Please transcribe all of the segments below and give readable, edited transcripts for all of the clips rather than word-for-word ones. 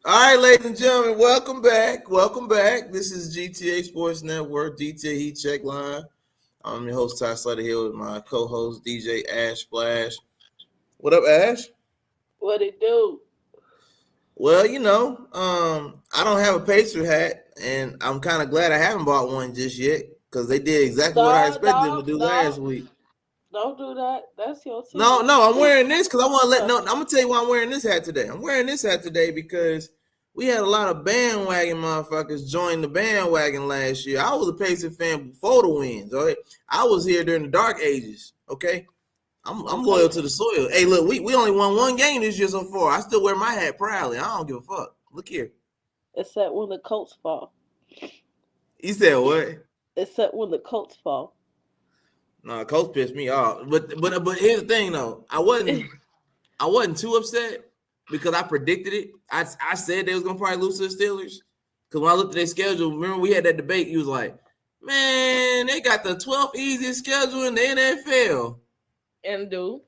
All right, ladies and gentlemen, welcome back. Welcome back. This is GTA Sports Network, GTA Heat Check Line. I'm your host, Ty Slatter here with my co-host, DJ Ash Splash. What up, Ash? What it do? Well, I don't have a Pacer hat, and I'm kind of glad I haven't bought one just yet because they did exactly what I No, expected them to no, do last no. week. Don't do that. That's your No, team. no, I'm wearing this because I want to let no. I'm gonna tell you why I'm wearing this hat today. I'm wearing this hat today because we had a lot of bandwagon motherfuckers join the bandwagon last year. I was a Pacers fan before the wins. All right, I was here during the dark ages. Okay, I'm loyal to the soil. Hey, look, we only won one game this year so far. I still wear my hat proudly. I don't give a fuck. Look here. Except when the Colts fall. You said what? Except when the Colts fall. No, coach pissed me off. But here's the thing though. I wasn't too upset because I predicted it. I said they was gonna probably lose to the Steelers. Because when I looked at their schedule, remember we had that debate. He was like, "Man, they got the 12th easiest schedule in the NFL." And do.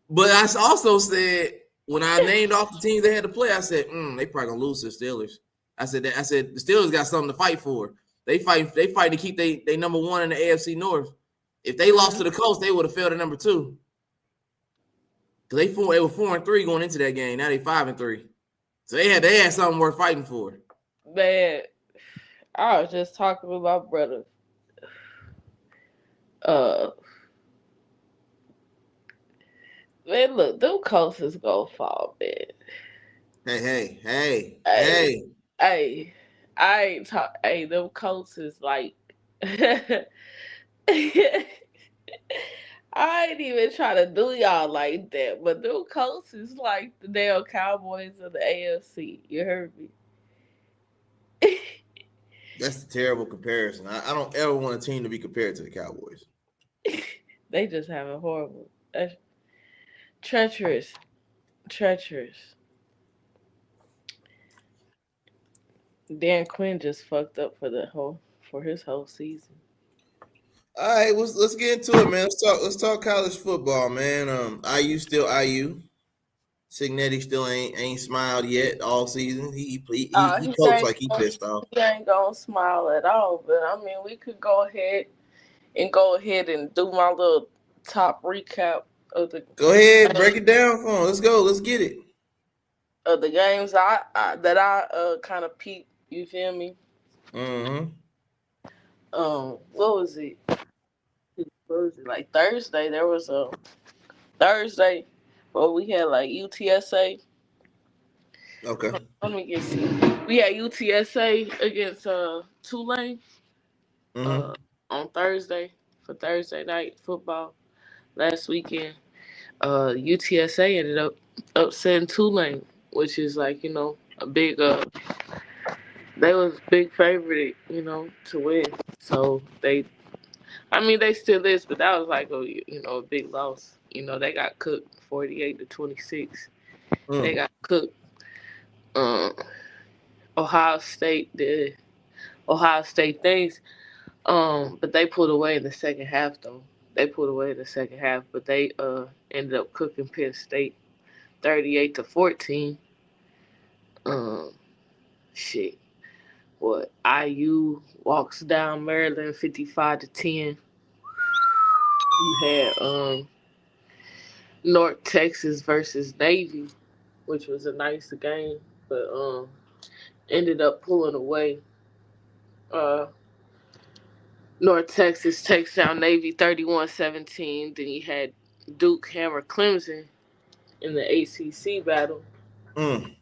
But I also said when I named off the teams they had to play, I said, "They probably gonna lose to the Steelers." I said the Steelers got something to fight for. They fight to keep they number one in the AFC North. If they lost to the Colts, they would have failed at number two. Because they were 4-3 going into that game. Now they 5-3. So they had something worth fighting for. Man, I was just talking with my brother. Uh, man, look, them Colts is gonna fall, man. Hey. Hey, I ain't talk. Hey, them Colts is like. I ain't even trying to do y'all like that, but them Colts is like the damn Cowboys of the AFC. You heard me? That's a terrible comparison. I don't ever want a team to be compared to the Cowboys. They just have a horrible, that's treacherous, treacherous. Dan Quinn just fucked up for his whole season. All right, let's get into it, man. Let's talk college football, man. IU still IU. Signetti still ain't smiled yet all season. He copes like he pissed off. He ain't gonna smile at all. But I mean, we could go ahead and do my little top recap of the Go ahead, break it down for him. Let's go. Let's get it. games I kind of peeped. You feel me? Mm-hmm. What was it? What was it like Thursday? There was a Thursday where we had like UTSA. Okay. Let me get see. We had UTSA against Tulane Mm-hmm. uh on Thursday for Thursday night football last weekend. UTSA ended up upsetting Tulane, which is like a big they was big favorite to win. So I mean they still is, but that was like a big loss. They got cooked 48-26. They Mm. got cooked. Um, Ohio State did Ohio State things. But they pulled away in the second half though. They pulled away in the second half, but they ended up cooking Penn State 38-14. Um, shit. What IU walks down Maryland 55-10. You had North Texas versus Navy, which was a nice game, but ended up pulling away. Uh, North Texas takes down Navy 31-17. Then you had Duke hammer Clemson in the ACC battle. Mm.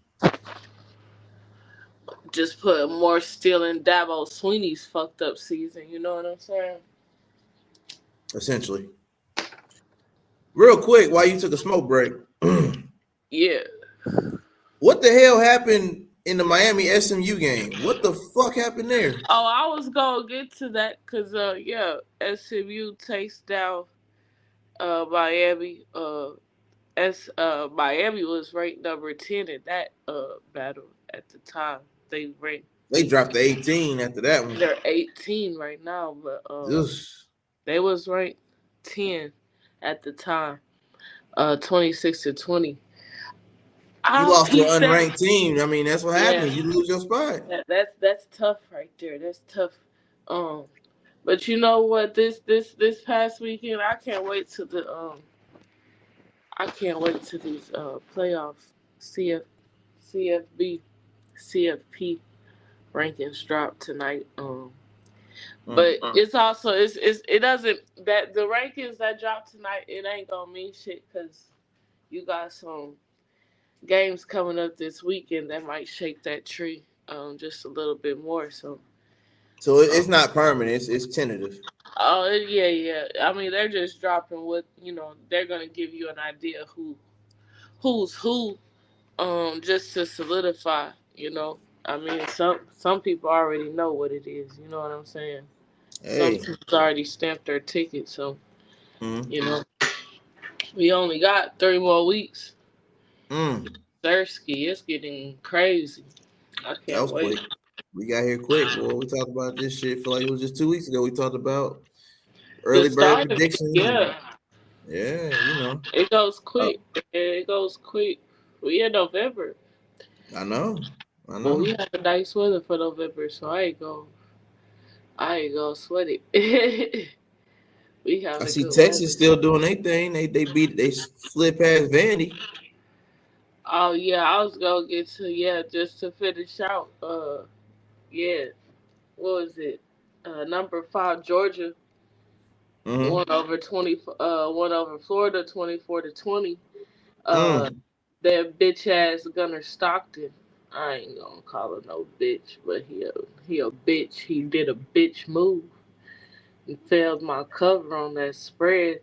Just put more steel in Dabo Sweeney's fucked up season. You know what I'm saying? Essentially. Real quick, while you took a smoke break, Yeah. what the hell happened in the Miami SMU game? What the fuck happened there? Oh, I was gonna get to that because yeah, SMU takes down Miami. Miami was ranked number 10 in that battle at the time. They ranked They dropped the 18 after that one. they're 18 right now, but Ugh. they was ranked 10 at the time. 26-20. You lost to He an said, unranked team. I mean, that's what yeah, happens. You lose your spot. that's tough right there. That's tough. Um, but you know what? This past weekend, I can't wait to these playoffs. CF CFB CFP rankings drop tonight. Mm. But it's also it doesn't that the rankings that drop tonight, it ain't gonna mean shit because you got some games coming up this weekend that might shake that tree just a little bit more. So So um, it's not permanent. It's tentative. oh yeah, yeah. I mean they're just dropping what they're gonna give you an idea who's who just to solidify. I mean some people already know what it is. You know what I'm saying? Some Hey. teams already stamped their ticket, so Mm. you know we only got 3 more weeks. Mm. Thursky, it's getting crazy. I That can't was wait. quick. We got here quick. Boy, we talked about this shit. Feel like it was just 2 weeks ago. We talked about The early bird start of it, predictions and yeah, yeah, you know. it goes Uh, quick. It goes quick. We in November, I know. I but know. we have a nice weather for November, so I ain't gonna sweat it. We I having see good Texas weather. still doing their thing. They slid past Vandy. Oh yeah, I was gonna get to just to finish out. Yeah, what was it? Number 5 Georgia Mm-hmm. won over Florida 24-20. Uh, Mm. that bitch ass Gunner Stockton. I ain't gonna call her no bitch, but he a bitch. He did a bitch move. He failed my cover on that spread.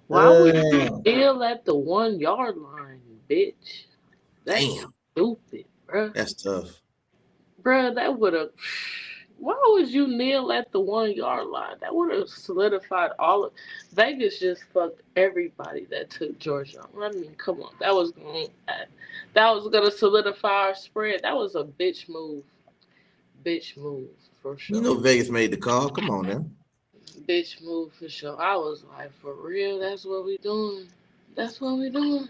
Why would you Uh, kneel at the 1 yard line, bitch? That's damn. stupid, bruh. That's tough. Bruh, that would have. Why would you kneel at the 1 yard line? That would have solidified all of. Vegas just fucked everybody that took Georgia. I mean, come on, that was gonna solidify our spread. That was a bitch move for You sure. know Vegas made the call. Come on now. Bitch move for sure. I was like, for real, that's what we doing. That's what we doing.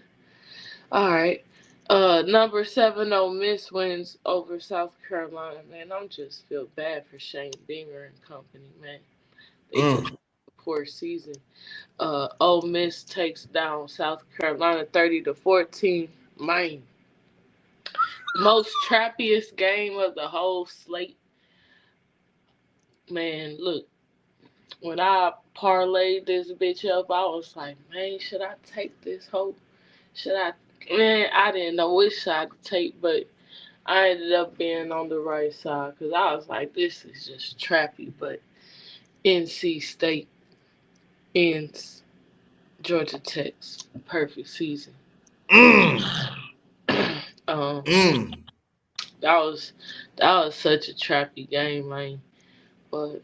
All right. Number 7 Ole Miss wins over South Carolina. Man, I'm just feel bad for Shane Beamer and company. Man, they just Mm. had a poor season. Ole Miss takes down South Carolina 30-14. Man, most trappiest game of the whole slate. Man, look, when I parlayed this bitch up, I was like, man, should I take this hoe? Should I? Man, I didn't know which side to take, but I ended up being on the right side because I was like, this is just trappy. But NC State ends Georgia Tech's perfect season. Mm. um, Mm. that was that was such a trappy game, man. But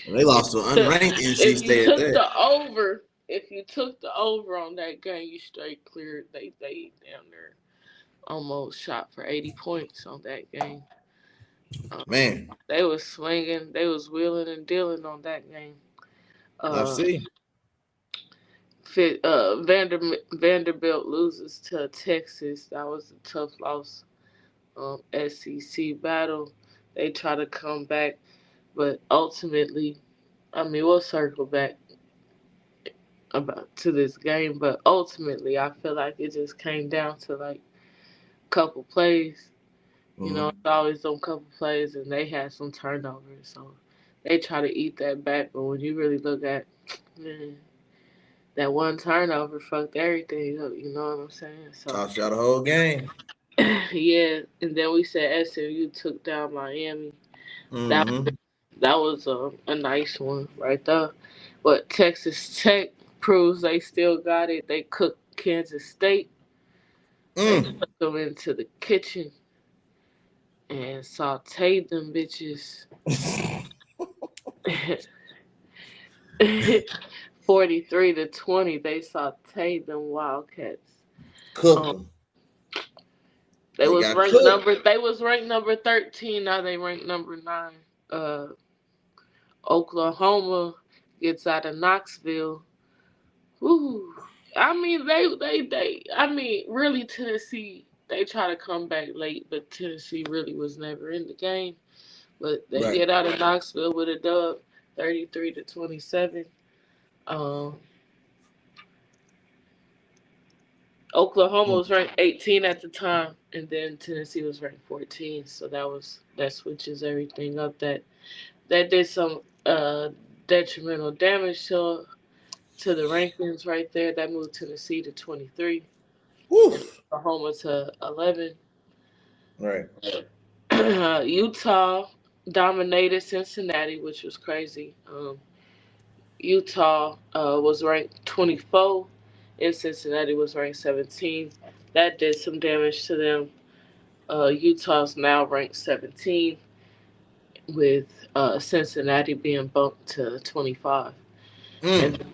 They if lost to an unranked NC if you State at took that. the over, if you took the over on that game, you straight cleared. They down there almost shot for 80 points on that game. Um, Man, they was swinging, they was wheeling and dealing on that game. I Uh, see. Vanderbilt loses to Texas. That was a tough loss. SEC battle. They try to come back, but ultimately, I mean, we'll circle back about to this game, but ultimately, I feel like it just came down to like a couple plays. Mm-hmm. It's always some couple plays, and they had some turnovers, so they try to eat that back. But when you really look at, man, that one turnover fucked everything up. You know what I'm saying? So Cost y'all the whole game. yeah, and then we said SMU took down Miami. That Mm-hmm. that was a nice one right there. But Texas Tech proves they still got it. They cooked Kansas State. They Mm. took them into the kitchen and sauteed them bitches. 43-20, they sauteed them Wildcats. Cooked Um, them. They got cooked. they was ranked number 13. Now they ranked number 9. Uh, Oklahoma gets out of Knoxville. Woo. I mean, they. I mean, really, Tennessee. they try to come back late, but Tennessee really was never in the game. But they Right. get out of Knoxville with a dub, 33-27. Um, Oklahoma Mm. was ranked 18 at the time, and then Tennessee was ranked 14. So that switches everything up. That did some detrimental damage to the rankings right there. That moved Tennessee to 23 and Woof. Oklahoma to 11. Right. Utah dominated Cincinnati, which was crazy. Utah was ranked 24, and Cincinnati was ranked 17. That did some damage to them. Utah's now ranked 17, with Cincinnati being bumped to 25. Mm. And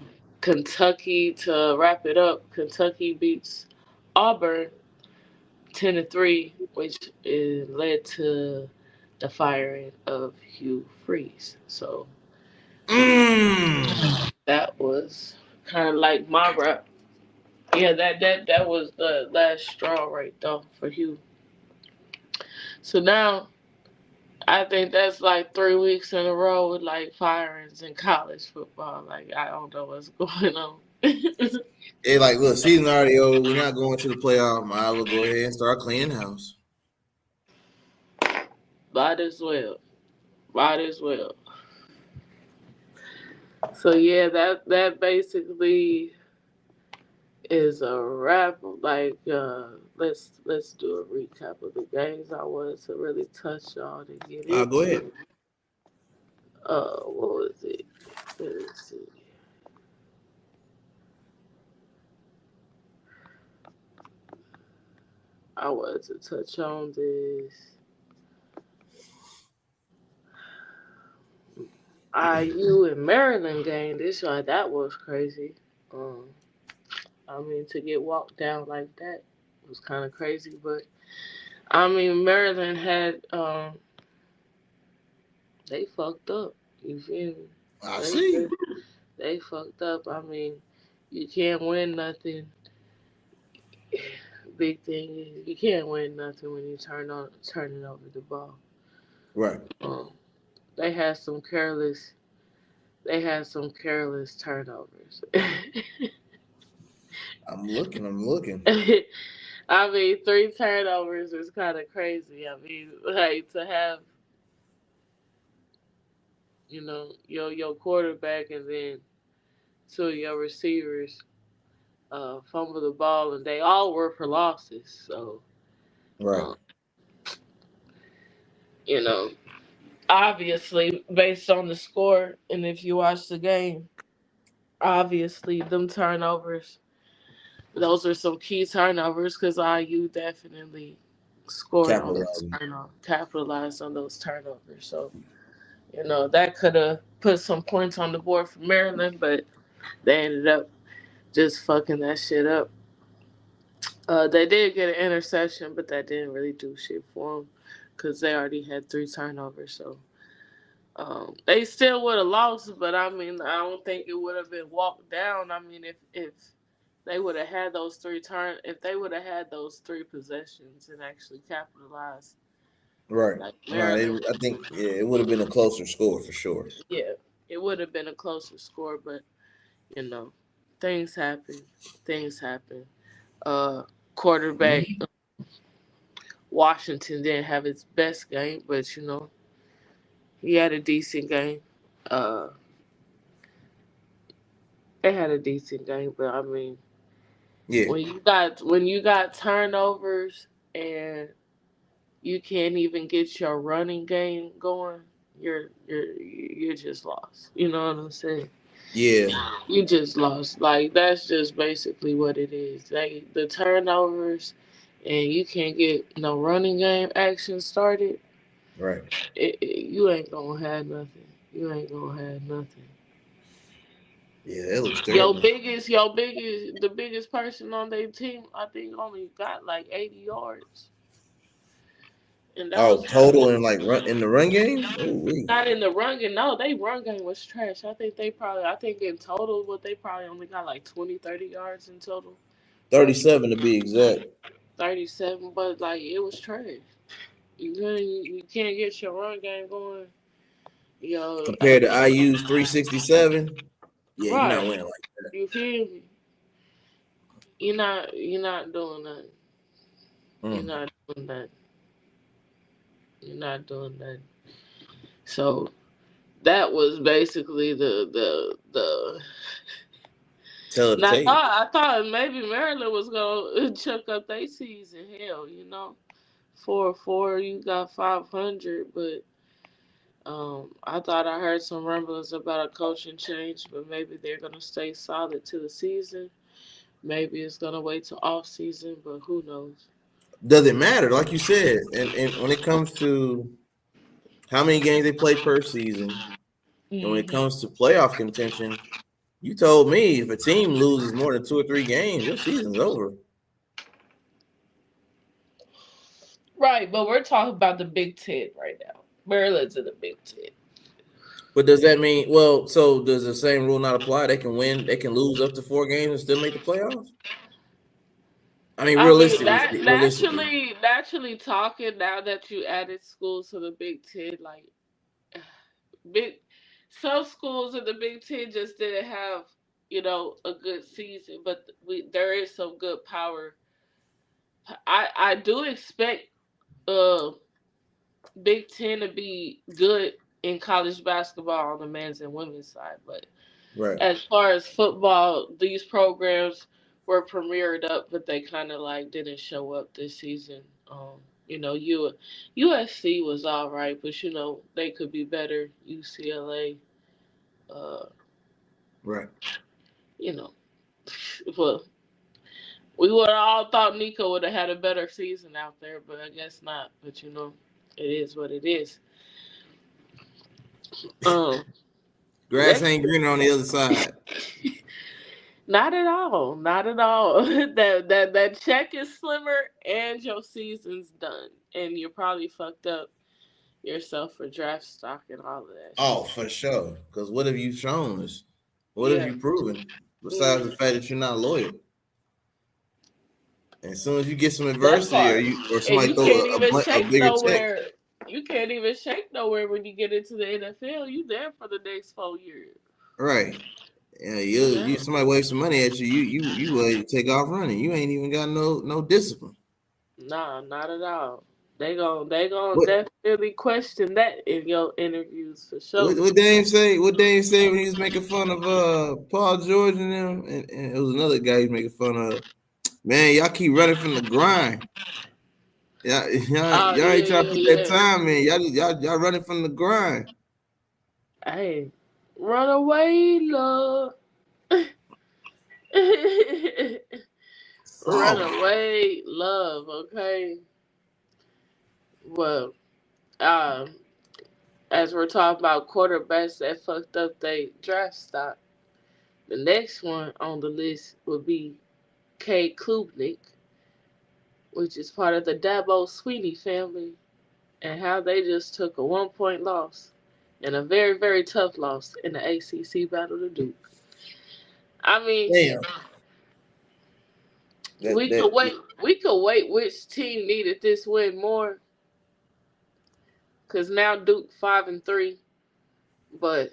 Kentucky, to wrap it up, Kentucky beats Auburn 10-3, which led to the firing of Hugh Freeze. So Mm. that was kind of like my rap. Yeah, that was the last straw right though for Hugh. So now I think that's like 3 weeks in a row with like firings in college football. Like I don't know what's going on. They like, look, season already over. We're not going to the playoff. Might as well go ahead and start cleaning house. Might as well. Might as well. So yeah, that basically is a wrap. Like let's do a recap of the games I wanted to really touch on and get Go ahead. into. What was it? Let's see. I wanted to touch on this IU and Maryland game. This one that was crazy. Um, I mean to get walked down like that was kind of crazy, but I mean Maryland had they fucked up. You feel me? I They see. they, they fucked up. I mean, you can't win nothing. Big thing is you can't win nothing when you turning over the ball. Right. Um, they had some careless. They had some careless turnovers. I'm looking. I'm looking. I mean, 3 turnovers is kind of crazy. I mean, like to have your quarterback and then two of your receivers fumble the ball, and they all were for losses. So, Right. um, you know, obviously based on the score, and if you watch the game, obviously them turnovers, those are some key turnovers because IU definitely scored on those Capitalizing. turnovers, capitalized on those turnovers. So that could have put some points on the board for Maryland, but they ended up just fucking that shit up. They did get an interception, but that didn't really do shit for them because they already had 3 turnovers. So they still would have lost, but I mean, I don't think it would have been walked down. I mean, if they would have had if they would have had those 3 possessions and actually capitalized, Right. like No, Maryland, I think it would have been a closer score for sure. yeah, it would have been a closer score. But you know, things happen. Things happen. Uh, Quarterback Washington didn't have his best game, but he had a decent game. Uh, they had a decent game, but I mean, Yeah. when you got turnovers and you can't even get your running game going, you're just lost. You know what I'm saying? Yeah. You just lost. Like that's just basically what it is. Like the turnovers, and you can't get no running game action started. Right. You ain't gonna have nothing. You ain't gonna have nothing. Yeah, that looks Your terrible. biggest, your biggest, the biggest person on their team, I think, only got like 80 yards, and that Oh, was total in like run in the run game. Oh, wait. not in the run game. No, they run game was trash. I think in total, what they probably only got like 20, 30 yards in total. Rushing. 37 to be exact. 37, but like it was trash. You can't get your run game going. Yo, Compared to IU's 367, yeah, you're not right. winning like that. You feel me? You're not doing nothing. You're Mm. not doing that. You're not doing that. So that was basically the. Tell it And to tape. I thought maybe Maryland was gonna chuck up their season. Hell, 4-4, you got 500, but I thought I heard some rumblings about a coaching change, but maybe they're gonna stay solid to the season. Maybe it's gonna wait till off season, but who knows? Does it matter? Like you said, and when it comes to how many games they play per season, and when it Hmm. comes to playoff contention, you told me if a team loses more than 2 or 3 games, your season's over. Right, but we're talking about the Big Ten right now. Maryland's in the Big Ten. But does that mean so does the same rule not apply? They can win, they can lose up to 4 games and still make the playoffs? I mean, I mean, realistically. naturally talking, now that you added schools to the Big Ten, like big, some schools in the Big Ten just didn't have, a good season. But there is some good power. I do expect uh Big Ten to be good in college basketball on the men's and women's side, but Right. as far as football, these programs were premiered up, but they kind of like didn't show up this season. USC was all right, but they could be better. UCLA, uh, Right. you know, well, we would have all thought Nico would have had a better season out there, but I guess not. But it is what it is. Um, Grass next. ain't greener on the other side. Not at all. Not at all. That check is slimmer and your season's done. And you're probably fucked up yourself for draft stock and all of that Oh, shit. for sure. Because what have you shown us? What have Yeah. you proven? Besides the Mm, fact that you're not loyal. And as soon as you get some that adversity, part. or And somebody you throw can't even a shake bigger check, nowhere. You can't even shake nowhere when you get into the NFL. You there for the next 4 years. right? Yeah, You you there. somebody wave some money at you, you ready to take off running. You ain't even got no discipline. Nah, not at all. They gonna What definitely question that in your interviews for sure. what Dame say? What Dame say when he was making fun of Paul George and them, and it was another guy he was making fun of. Man, y'all keep running from the grind. Oh Y'all ain't yeah, trying to yeah, put that yeah. time in. Y'all running from the grind. Hey, run away, love. Run Soft. away, love. Okay. Well, um, as we're talking about quarterbacks that fucked up they draft stock, the next one on the list would be K. Klubnik, which is part of the Dabo Sweeney family, and how they just took a 1 point loss and a very, very tough loss in the ACC Battle of Duke. I mean, Damn. we That could wait. We could wait. Which team needed this win more? Cause now Duke 5-3, but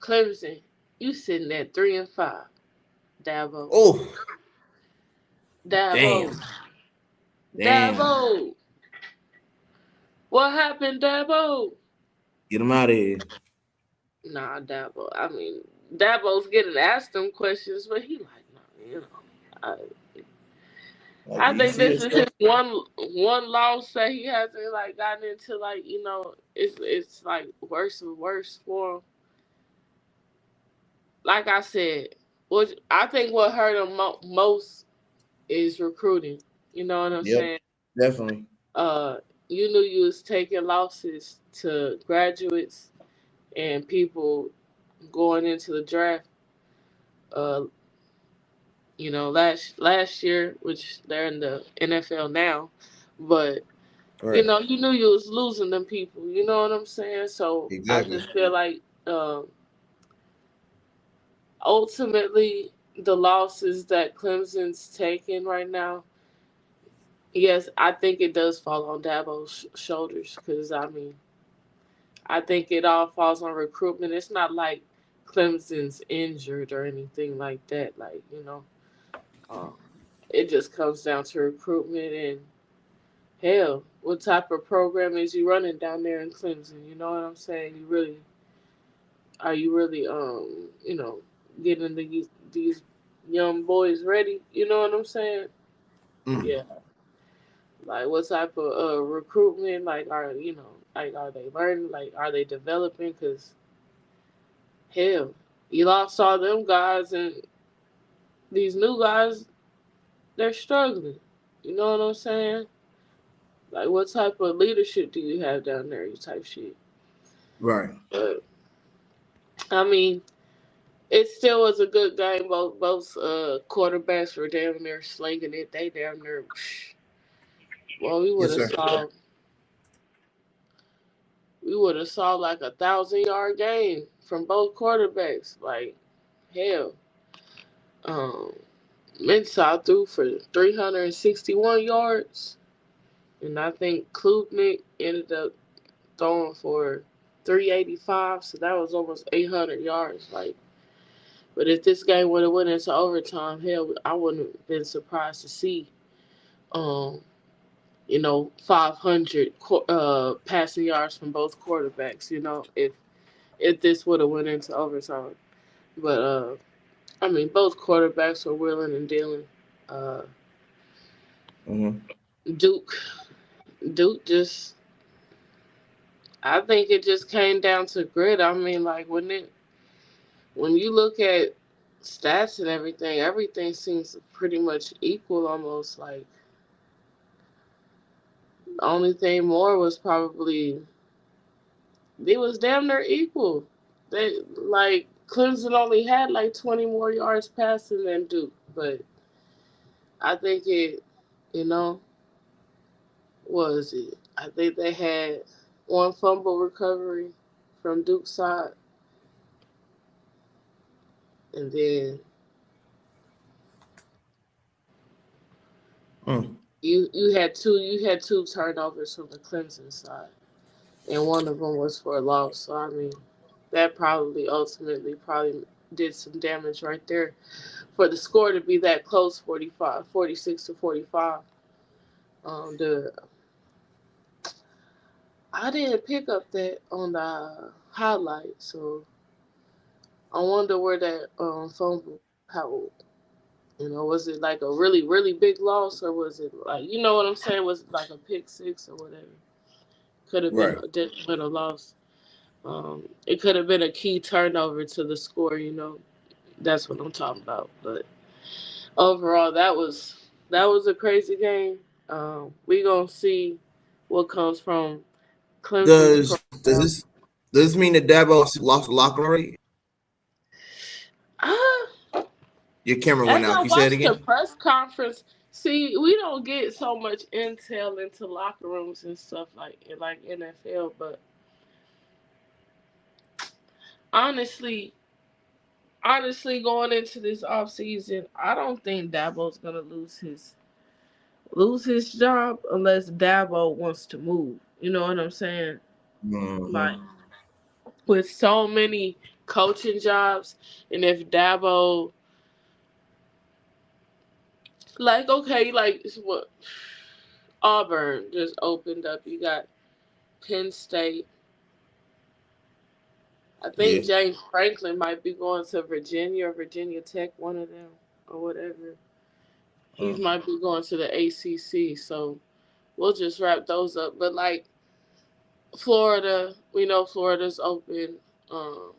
Clemson, you sitting at 3-5. Dabo, oh Dabo, damn. Damn. Dabo. What happened, Dabo? Get him out of here. Nah, Dabo. I mean, Dabo's getting asked them questions, but he like, nah, I, Like, do I you think see this is his yourself? one loss that he hasn't like gotten into like it's like worse and worse for him. Like I said, what I think what hurt him most is recruiting. You know what I'm Yep, saying? definitely. Uh, you knew you was taking losses to graduates and people going into the draft. Uh, last year, which they're in the NFL now, but Right. you knew you was losing them people. You know what I'm saying? So I Exactly. just feel like ultimately the losses that Clemson's taking right now, Yes, I think it does fall on Dabo's shoulders because I think it all falls on recruitment. It's not like Clemson's injured or anything like that. Like um, it just comes down to recruitment and hell, what type of program is you running down there in Clemson? You know what I'm saying? You really getting these young boys ready? You know what I'm saying? Mm. Yeah. Like what type of recruitment? Like are they learning? Like are they developing? Cause hell, you lost all them guys and these new guys they're struggling. You know what I'm saying? Like what type of leadership do you have down there? You type shit. Right. But I mean, it still was a good game. Both quarterbacks were damn near slinging it. They damn near. Well, Yes, sir. we would have saw like 1,000 yard game from both quarterbacks. Like hell, um, Mensah threw for 361 yards, and I think Klubnik ended up throwing for 385. So that was almost 800 yards. Like, but if this game would have went into overtime, hell, I wouldn't have been surprised to see, um, 500 passing yards from both quarterbacks. If this would have went into overtime, but I mean, both quarterbacks were willing and dealing. Uh, Mm-hmm. Duke, Duke just, I think it just came down to grit. I mean, like when you look at stats and everything seems pretty much equal almost. Like the only thing more was probably it was damn near equal. They like Clemson only had like 20 more yards passing than Duke, but I think you know, was it? I think they had one fumble recovery from Duke's side, and then Mm. you had two turnovers from the Clemson side, and one of them was for a loss. So I mean, that probably ultimately probably did some damage right there for the score to be that close, 46-45. The I didn't pick up that on the highlight, so I wonder where that fumble how was it like a really really big loss or was it like what I'm saying, was it like a pick six or whatever? Could have been Right. a loss. It could have been a key turnover to the score. That's what I'm talking about. But overall, that was a crazy game. We gonna see what comes from Clemson's Does program. this mean that Dabo lost the locker room already? Ah, Your camera went as out. I Can you say it watched the again? press conference, see, we don't get so much intel into locker rooms and stuff like NFL. But honestly, going into this off season, I don't think Dabo's gonna lose his job unless Dabo wants to move. You know what I'm saying? Mm-hmm. Like with so many coaching jobs, and if Dabo, like, okay, like it's what Auburn just opened up. You got Penn State. I Yeah. think James Franklin might be going to Virginia or Virginia Tech, one of them or whatever. He Mm. might be going to the ACC. So we'll just wrap those up. But like Florida, we know Florida's open. Um,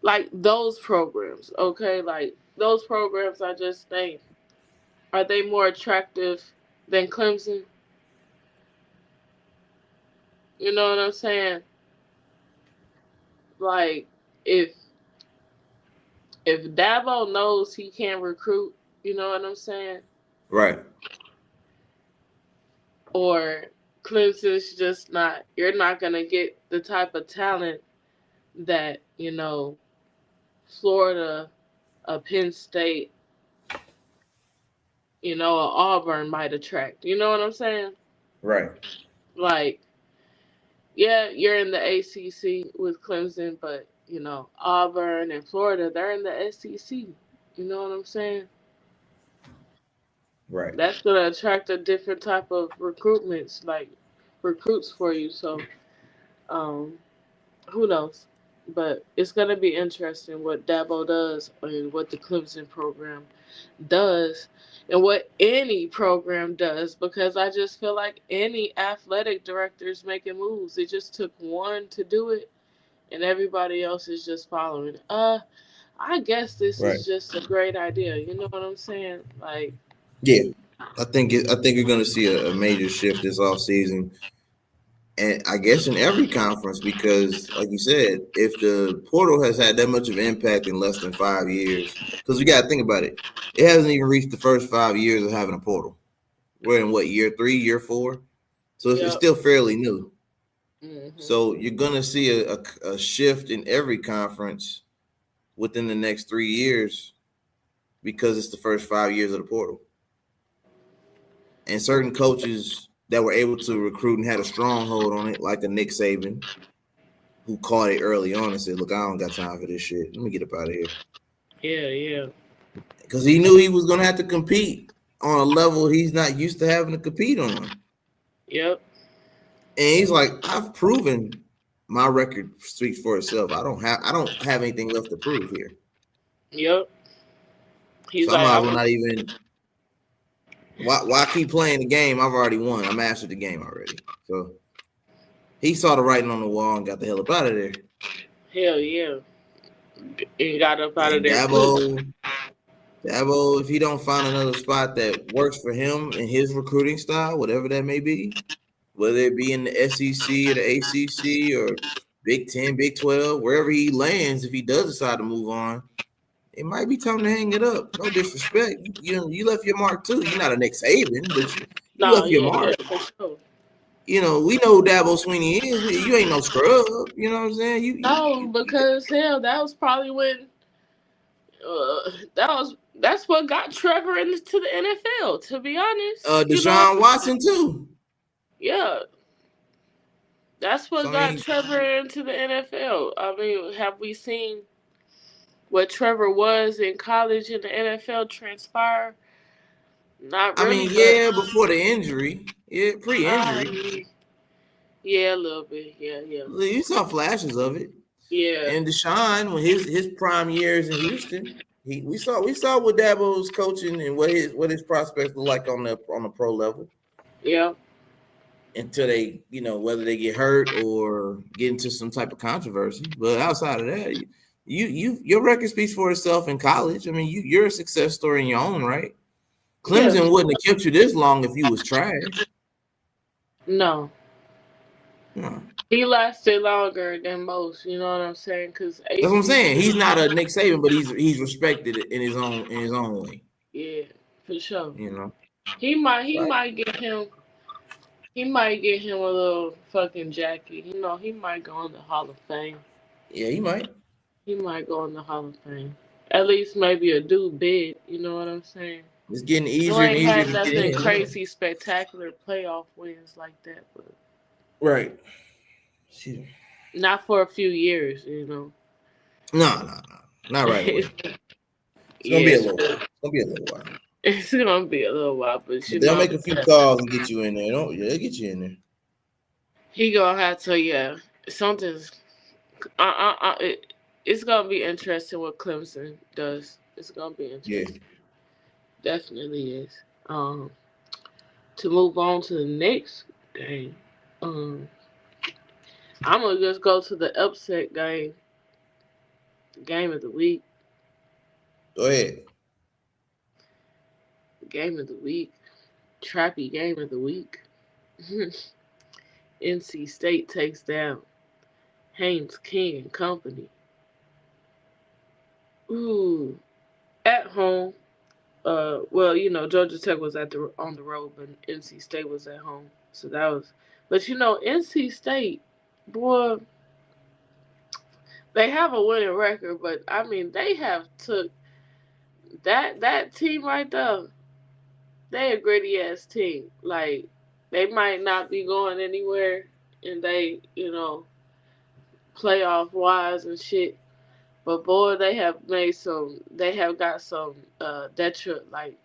like those programs, okay? Like those programs, I just think, are they more attractive than Clemson? You know what I'm saying? Like if if Dabo knows he can recruit, you know what I'm saying? Right. Or Clemson's just not. You're not gonna get the type of talent that Florida, Penn State, You know, a Auburn might attract. You know what I'm saying? Right. Like, yeah, you're in the ACC with Clemson, but you know, Auburn and Florida, they're in the SEC. You know what I'm saying? Right. That's gonna attract a different type of recruitments, like recruits for you. So, um, who knows? But it's gonna be interesting what Dabo does and what the Clemson program does and what any program does because I just feel like any athletic director is making moves. It just took one to do it and everybody else is just following. I guess this Right. is just a great idea. You know what I'm saying? Like, Yeah. I think you're gonna see a major shift this offseason. And I guess in every conference, because like you said, if the portal has had that much of an impact in less than 5 years, because we gotta think about it. It hasn't even reached the first 5 years of having a portal. We're in what, year 3, year 4? So it's yep. still fairly new. Hmm. So you're gonna see a shift in every conference within the next 3 years because it's the first 5 years of the portal. And certain coaches that were able to recruit and had a stronghold on it, like a Nick Saban, who caught it early on and said, "Look, I don't got time for this shit. Let me get up out of here," Yeah, yeah. because he knew he was gonna have to compete on a level he's not used to having to compete on. Yep. And he's like, "I've proven my record speaks for itself. I don't have anything left to prove here. Yep. He's So I like, might as I'm well a, not even. Why keep playing the game? I've already won. I mastered the game already." So he saw the writing on the wall and got the hell up out of there. hell yeah. And got up out of And there quick. Dabo, if he don't find another spot that works for him and his recruiting style, whatever that may be, whether it be in the SEC or the ACC or Big 10, Big 12, wherever he lands, if he does decide to move on, it might be time to hang it up. No disrespect. You left your mark too. You're not a Nick Saban, but you Nah, left your yeah, yeah, mark. for sure. We know who Dabo Sweeney is. You ain't no scrub. You know what I'm saying? No, because hell, that was probably when that's what got Trevor into the NFL. To be honest, you know what Deshaun I'm saying? Watson too. Yeah, that's So what I got mean, Trevor into the NFL. I mean, have we seen what Trevor was in college in the NFL transpire? Not really, but yeah, before the injury, yeah, pre-injury, um, yeah, a little bit. Yeah, yeah, you saw flashes of it. yeah, And Deshaun, when his prime years in Houston, we saw what Dabo's coaching and what his prospects look like on the pro level yeah. until they, whether they get hurt or get into some type of controversy. But outside of that, your record speaks for itself in college. I mean, you're a success story in your own right. Yeah. Clemson wouldn't have kept you this long if you was trash. No, No. he lasted longer than most. You know what I'm saying? Because That's what I'm saying. He's ACC, not a Nick Saban, but he's respected in his own way. yeah, for sure. You know, He might he right? might get him he might get him a little fucking jacket. You know, he might go in the Hall of Fame. Yeah, he might. He might go in the Hall of Fame. At least maybe a dude big. You know what I'm saying? It's getting You easier and ain't easier had to get nothing in. Yeah. crazy, spectacular playoff wins like that, but Right. Shit. not for a few years. You know. No, not right away. It's gonna be Yeah, a little while. It's gonna be a little while. it's gonna be a little while, but But you they'll know, make a few calls and get you in there. Don't yeah, they'll get you in there. he gonna have to. Yeah, something's. It's gonna be interesting what Clemson does. It's gonna be Yeah. interesting. Definitely is. Um, to move on to the next game. Um, I'm gonna just go to the upset game of the week, Go ahead. game of the week, trappy game of the week. NC State takes down Haynes King and Company. Ooh, at home. Well, you know, Georgia Tech was on the road, but NC State was at home. So that was, but you know, NC State, boy, they have a winning record, but I mean, they have took that team right there. they a gritty ass team. Like they might not be going anywhere, and they playoff wise and shit. But boy, they have made some. They have got some like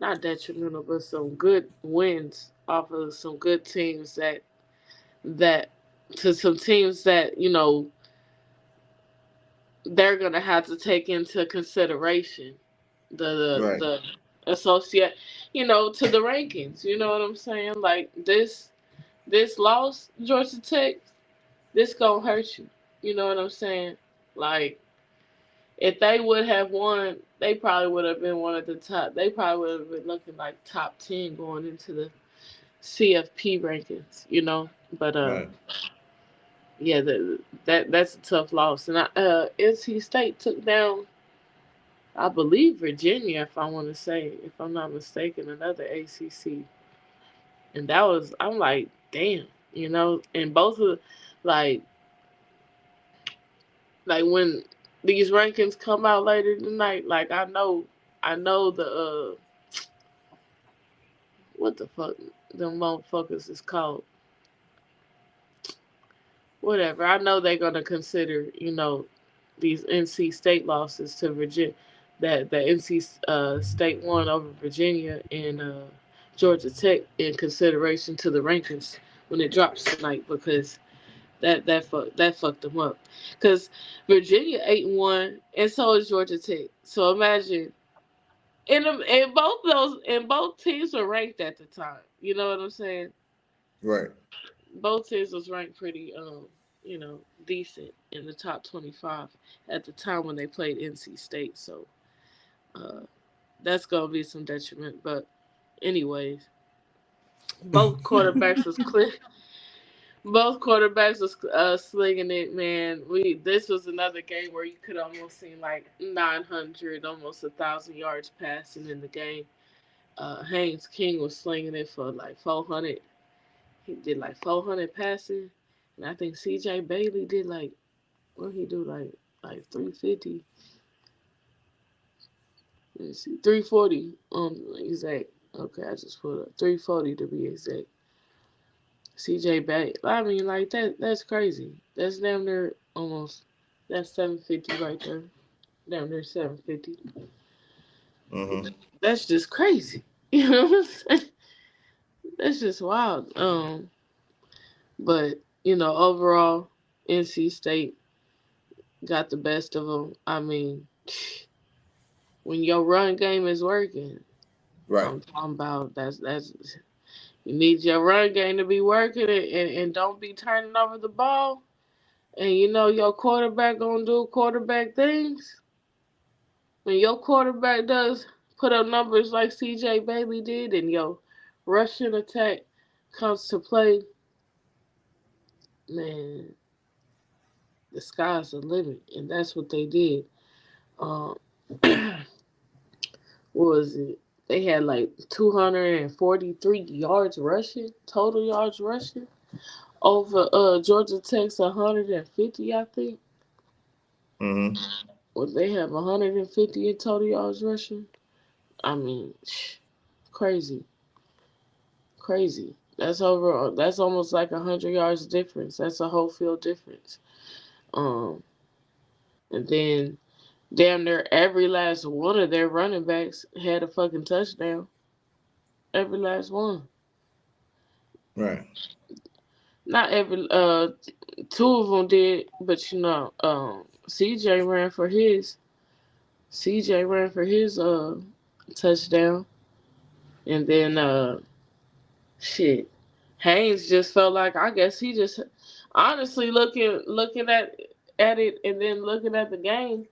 not detrimental, but some good wins off of some good teams that to some teams that they're gonna have to take into consideration Right. the associate to the rankings. You know what I'm saying? Like this loss, Georgia Tech, this gonna hurt you. You know what I'm saying? Like if they would have won, they probably would have been one of the top. They probably would have been looking like top 10 going into the CFP rankings. But Right. yeah, that's a tough loss. And NC State took down, I believe, Virginia, if I want to say, if I'm not mistaken, another ACC. And that was, I'm like, damn, and both of, like, like when these rankings come out later tonight, like I know the what the fuck them motherfuckers is called. Whatever. I know they're gonna consider, these NC State losses to Virginia, that the NC State won over Virginia and Georgia Tech in consideration to the rankings when it drops tonight, because that fucked them up. Because Virginia 8-1 and so is Georgia Tech. So imagine in both teams were ranked at the time. You know what I'm saying? Right. Both teams was ranked pretty decent in the top 25 at the time when they played NC State. So uh, that's gonna be some detriment. But anyways, both quarterbacks was clear. Both quarterbacks was slinging it, man. This was another game where you could almost see like 900, almost 1,000 yards passing in the game. Haynes King was slinging it for like 400. He did like 400 passing, and I think C.J. Bailey did like, what he do, like 350. Let's see, 340 exact. Okay, I just put up 340 to be exact. C.J. Bailey. I mean, like that's crazy. That's damn near almost. That's 750 right there. Damn near 750. Mm-hmm. That's just crazy. You know what I'm saying? That's just wild. But overall, NC State got the best of them. I mean, when your run game is working, Right. I'm talking about that's you need your run game to be working, and don't be turning over the ball. And your quarterback gonna do quarterback things. When your quarterback does put up numbers like C.J. Bailey did, and your rushing attack comes to play, man, the sky's the limit, and that's what they did. Um, what was it? They had like 243 yards rushing, total yards rushing, over Georgia Tech's 150, I think. Mm-hmm. Well, they have 150 in total yards rushing. I mean, crazy, crazy. That's over. That's almost like 100 yards difference. That's a whole field difference. Um, and then damn near every last one of their running backs had a fucking touchdown. Every last one. Right. Not every. Two of them did, but CJ ran for his. CJ ran for his touchdown, and then shit. Haynes just felt like, I guess he just honestly looking at it, and then looking at the game,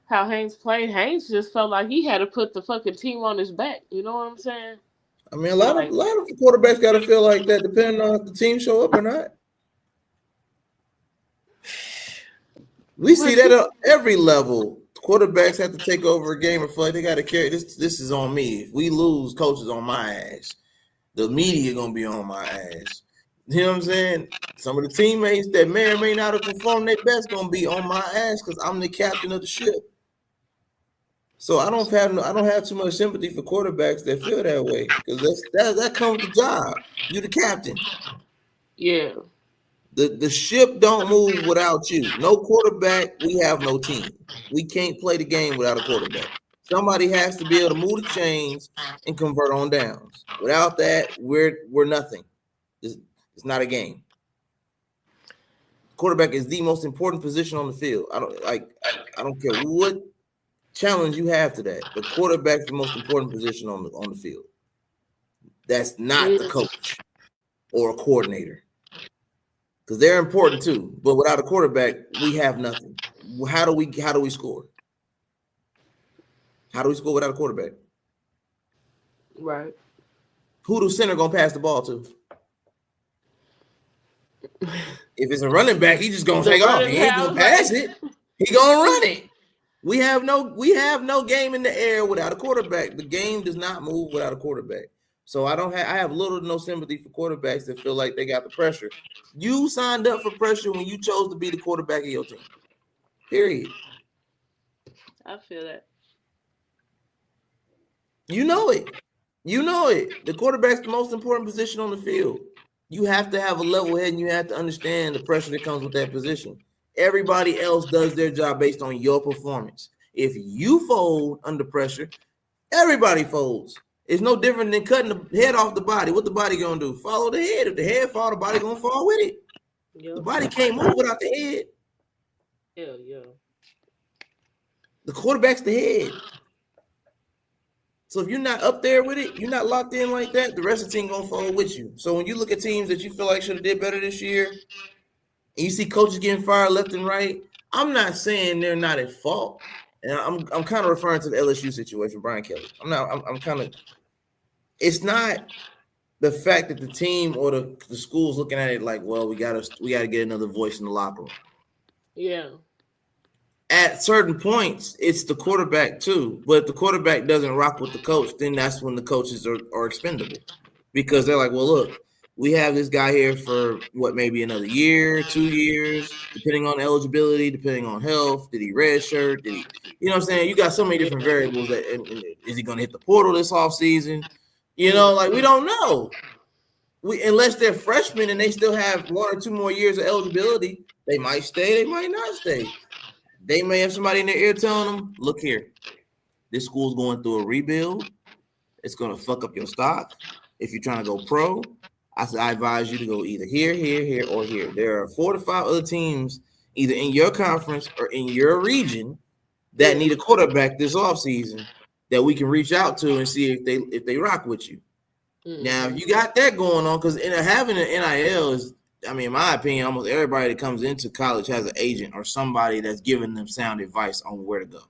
how Haynes played. Haynes just felt like he had to put the fucking team on his back. You know what I'm saying? I mean, a lot of Like, quarterbacks got to feel like that, depending on if the team show up or not. We see but that at every level. Quarterbacks have to take over a game and feel like they got to carry this. This is on me. If we lose, coach is on my ass. The media gonna be on my ass. You know what I'm saying? Some of the teammates that may or may not have performed their best gonna be on my ass because I'm the captain of the ship. So I don't have too much sympathy for quarterbacks that feel that way because that comes with the job. You the captain. Yeah. The ship don't move without you. No quarterback, we have no team. We can't play the game without a quarterback. Somebody has to be able to move the chains and convert on downs. Without that, we're nothing. It's not a game. Quarterback is the most important position on the field. I don't care what challenge you have to that. The quarterback's the most important position on the field. That's not the coach or a coordinator. Because they're important too. But without a quarterback, we have nothing. How do we score? How do we score without a quarterback? Right. Who the center gonna pass the ball to? If it's a running back, he just gonna take off. He ain't gonna pass it. He gonna run it. We have no game in the air without a quarterback. The game does not move without a quarterback. So I have little to no sympathy for quarterbacks that feel like they got the pressure. You signed up for pressure when you chose to be the quarterback of your team. Period. I feel that. You know it. The quarterback's the most important position on the field. You have to have a level head and you have to understand the pressure that comes with that position. Everybody else does their job based on your performance. If you fold under pressure, everybody folds. It's no different than cutting the head off the body. What the body gonna do? Follow the head. If the head fall, the body gonna fall with it. Yep. The body can't move without the head. Yeah. The quarterback's the head. So if you're not up there with it, you're not locked in like that, the rest of the team gonna fall with you. So when you look at teams that you feel like should have did better this year, and you see coaches getting fired left and right, I'm not saying they're not at fault. And I'm kind of referring to the LSU situation, Brian Kelly. I'm kind of. It's not the fact that the team or the school's looking at it like, well, we gotta get another voice in the locker room. Yeah. At certain points, it's the quarterback too. But if the quarterback doesn't rock with the coach, then that's when the coaches are expendable. Because they're like, well, look, we have this guy here for maybe another year, 2 years, depending on eligibility, depending on health. Did he redshirt? Did he, you know what I'm saying? You got so many different variables that is he gonna hit the portal this offseason? You know, like we don't know. Unless they're freshmen and they still have 1 or 2 more years of eligibility, they might stay, they might not stay. They may have somebody in their ear telling them, look here, this school's going through a rebuild. It's going to fuck up your stock. If you're trying to go pro, I advise you to go either here, or here. There are 4 to 5 other teams either in your conference or in your region that need a quarterback this offseason that we can reach out to and see if they rock with you. Mm-hmm. Now, if you got that going on, because having an NIL is, I mean, in my opinion, almost everybody that comes into college has an agent or somebody that's giving them sound advice on where to go.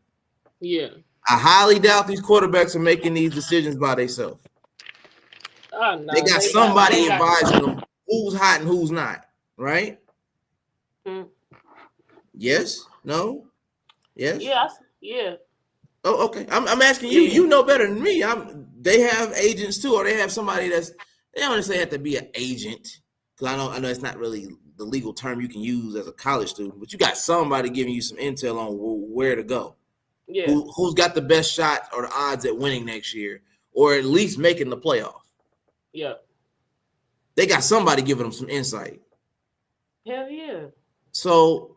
Yeah. I highly doubt these quarterbacks are making these decisions by themselves. Oh, no, they got somebody advising them who's hot and who's not, right? Hmm. Yes? No? Yes? Yeah. Oh, okay. I'm asking you. You know better than me. They have agents too, or they have somebody they don't necessarily have to be an agent. Because I know it's not really the legal term you can use as a college student, but you got somebody giving you some intel on where to go. Yeah. Who's got the best shot or the odds at winning next year, or at least making the playoff. Yeah. They got somebody giving them some insight. Hell yeah. So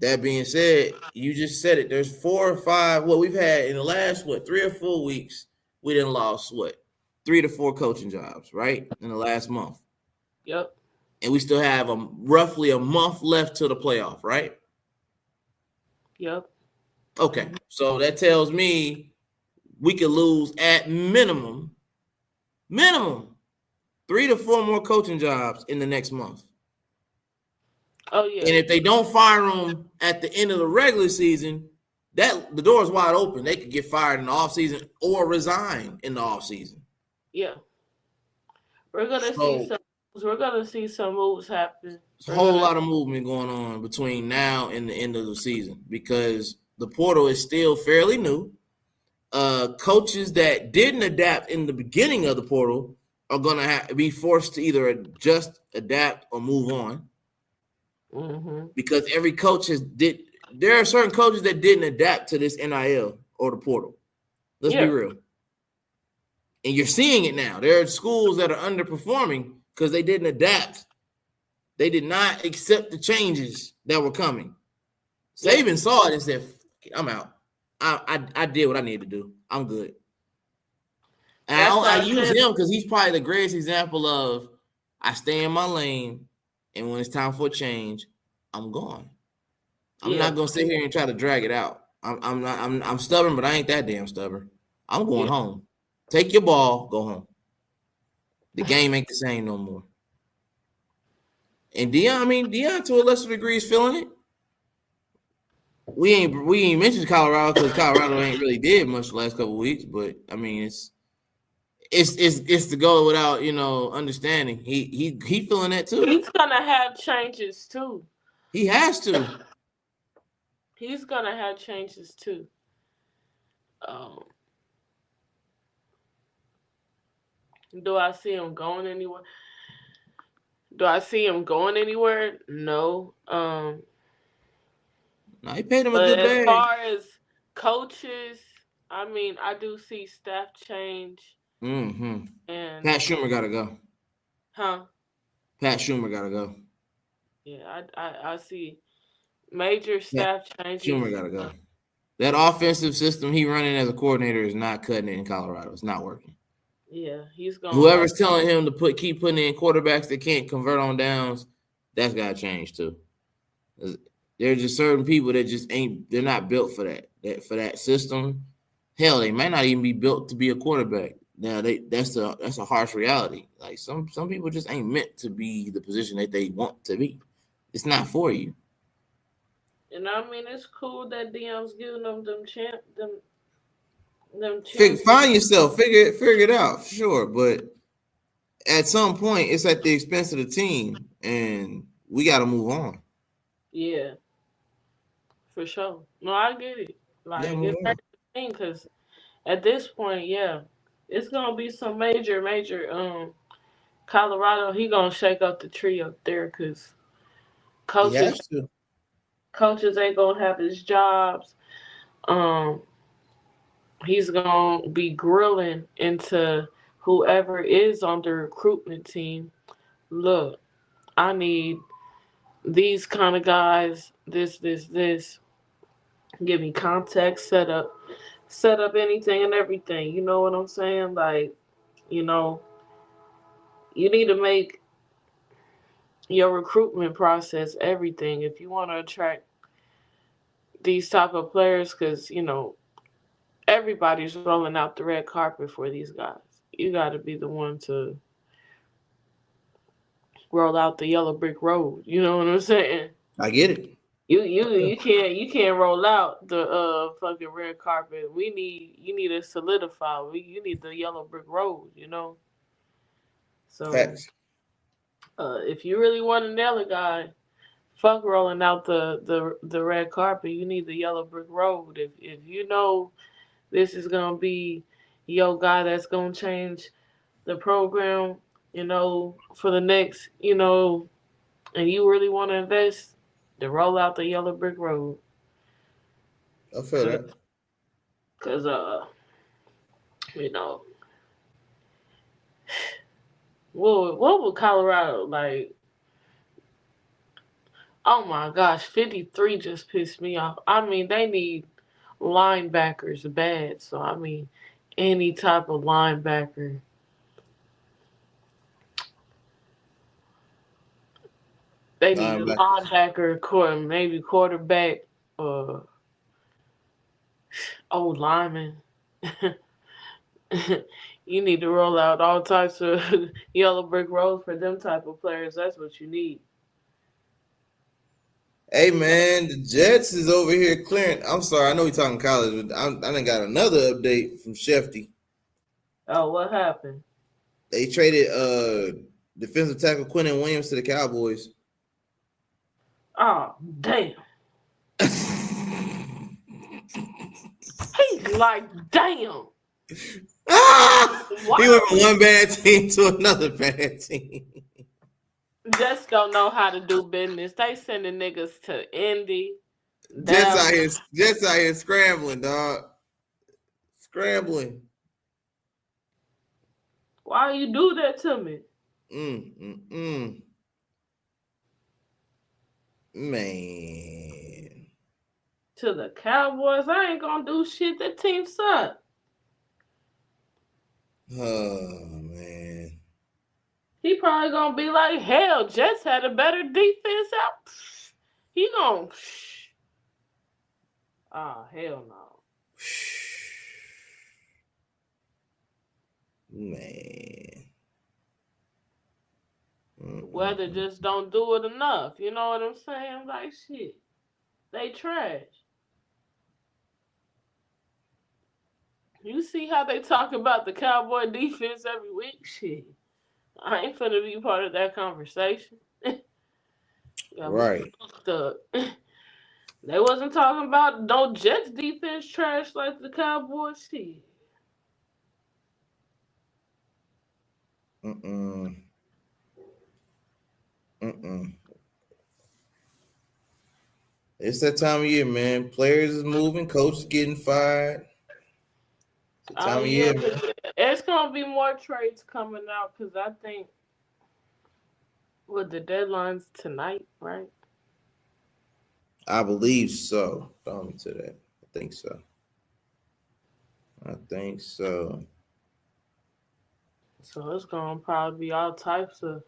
that being said, you just said it. There's 4 or 5. What we've had in the last 3 or 4 weeks, we done lost 3 to 4 coaching jobs, right? In the last month. Yep. And we still have roughly a month left to the playoff, right? Yep. Okay. So that tells me we could lose at minimum 3 to 4 more coaching jobs in the next month. Oh, yeah. And if they don't fire them at the end of the regular season, the door is wide open. They could get fired in the offseason or resign in the offseason. Yeah. We're gonna see some moves happen. There's a whole lot of movement going on between now and the end of the season because the portal is still fairly new. Coaches that didn't adapt in the beginning of the portal are going to be forced to either adjust, adapt, or move on. Mm-hmm. Because every coach there are certain coaches that didn't adapt to this NIL or the portal. Let's be real. And you're seeing it now. There are schools that are underperforming because they didn't adapt. They did not accept the changes that were coming. Saban saw it and said, I'm out. I did what I needed to do. I'm good. And I use him because he's probably the greatest example of I stay in my lane, and when it's time for a change, I'm gone. I'm not gonna sit here and try to drag it out. I'm stubborn, but I ain't that damn stubborn. I'm going home. Take your ball, go home. The game ain't the same no more. And Deion to a lesser degree is feeling it. We ain't mentioned Colorado because Colorado ain't really did much the last couple of weeks, but I mean it's to go without understanding. He feeling that too. He's gonna have changes too. He has to. He's gonna have changes too. Do I see him going anywhere? No. No, he paid him a But good bag. As far as coaches, I do see staff change. Mm-hmm. And Pat Schumer gotta go. Huh? Pat Schumer gotta go. Yeah, I see major staff changes. Schumer gotta go. That offensive system he running as a coordinator is not cutting it in Colorado. It's not working. Yeah, he's going. Whoever's telling him to keep putting in quarterbacks that can't convert on downs, that's got to change too. There's just certain people that just ain't. They're not built for that system. Hell, they might not even be built to be a quarterback. Now that's a harsh reality. Like some people just ain't meant to be the position that they want to be. It's not for you. And it's cool that Deion's giving them Find yourself, figure it out for sure. But at some point, it's at the expense of the team, and we got to move on. Yeah, for sure. No, I get it. Like it's the thing because at this point, it's gonna be some major. Colorado, he gonna shake up the tree up there because coaches ain't gonna have his jobs. He's gonna be grilling into whoever is on the recruitment team. Look, I need these kind of guys. This. Give me context, set up anything and everything. You know what I'm saying? Like, you need to make your recruitment process everything if you want to attract these type of players, because everybody's rolling out the red carpet for these guys. You got to be the one to roll out the yellow brick road. You know what I'm saying? I get it. You can't roll out the fucking red carpet. You need to solidify. You need the yellow brick road. So if you really want to nail a guy, fuck rolling out the red carpet. You need the yellow brick road. If you know this is gonna be your guy that's gonna change the program, for the next, and you really want to invest, to roll out the yellow brick road. I feel that. Cause what would Colorado like? Oh my gosh, 53 just pissed me off. They need linebackers bad. So any type of linebacker. They need a linebacker, maybe quarterback, old lineman. You need to roll out all types of yellow brick roads for them type of players. That's what you need. Hey man, the Jets is over here clearing. I'm sorry, I know we're talking college, but I done got another update from Shefty. Oh, what happened? They traded defensive tackle Quentin Williams to the Cowboys. Oh, damn. He's like, damn. He went from one bad team to another bad team. Jets don't know how to do business. They sending niggas to Indy. Jets out here scrambling, dog. Scrambling. Why you do that to me? Man. To the Cowboys, I ain't gonna do shit. That team suck. Oh man. He probably gonna be like, hell, Jets had a better defense out. He gonna. Ah, hell no. Man. Weather just don't do it enough. You know what I'm saying? Like, shit. They trash. You see how they talk about the Cowboy defense every week? Shit. I ain't finna be part of that conversation. Right. They wasn't talking about no Jets defense trash like the Cowboys. Shit. It's that time of year, man. Players is moving, coaches getting fired. It's the time of year, man. It's gonna be more trades coming out because I think with the deadlines tonight, right? I believe so. Follow me to that. I think so. So it's gonna probably be all types of